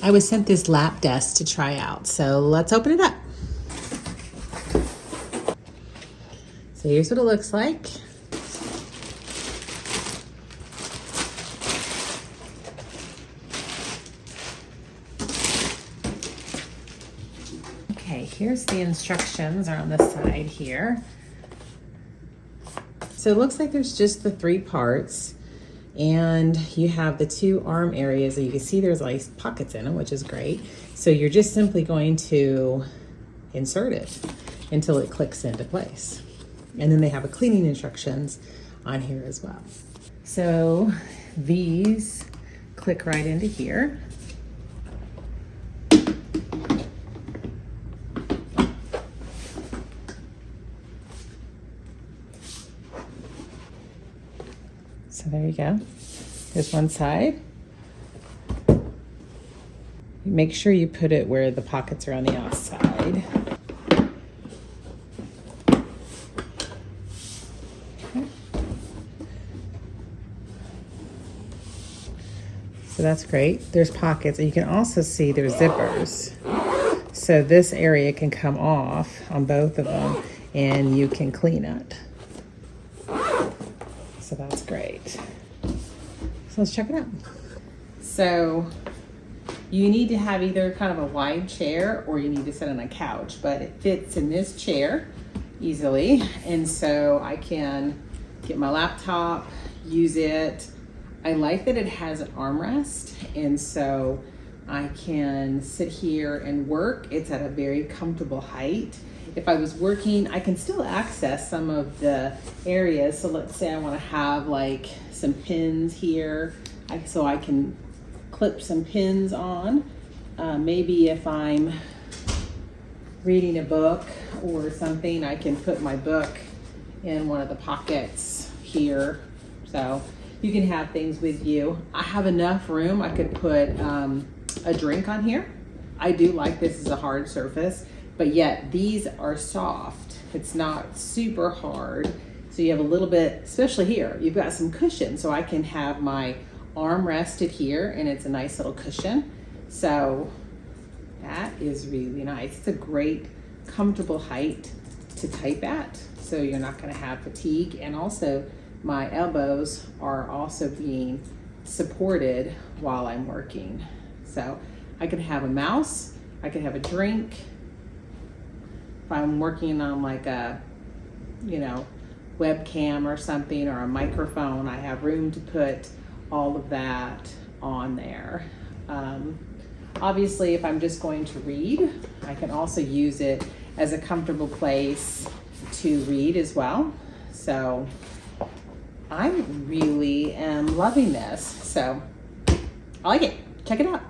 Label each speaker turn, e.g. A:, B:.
A: I was sent this lap desk to try out, so let's open it up. So here's what it looks like. Okay, here's the instructions are on the side here. So it looks like there's just the 3 parts, and you have the 2 arm areas, and you can see there's like pockets in them, which is great. So you're just simply going to insert it until it clicks into place. And then they have a cleaning instructions on here as well. So these click right into here. So there you go. There's one side. Make sure you put it where the pockets are on the outside. Okay. So that's great. There's pockets, and you can also see there's zippers. So this area can come off on both of them, and you can clean it. So that's great. So let's check it out. So you need to have either kind of a wide chair or you need to sit on a couch, but it fits in this chair easily. And so I can get my laptop, use it. I like that it has an armrest, and so I can sit here and work. It's at a very comfortable height. If I was working, I can still access some of the areas. So let's say I want to have like some pins here, so I can clip some pins on. Maybe if I'm reading a book or something, I can put my book in one of the pockets here. So you can have things with you. I have enough room. I could put a drink on here. I do like this as a hard surface, but yet these are soft. It's not super hard. So you have a little bit, especially here, you've got some cushion. So I can have my arm rested here, and it's a nice little cushion. So that is really nice. It's a great, comfortable height to type at. So you're not gonna have fatigue. And also my elbows are also being supported while I'm working. So I could have a mouse, I could have a drink. If I'm working on like a, webcam or something, or a microphone, I have room to put all of that on there. Obviously, if I'm just going to read, I can also use it as a comfortable place to read as well. So I really am loving this. So I like it. Check it out.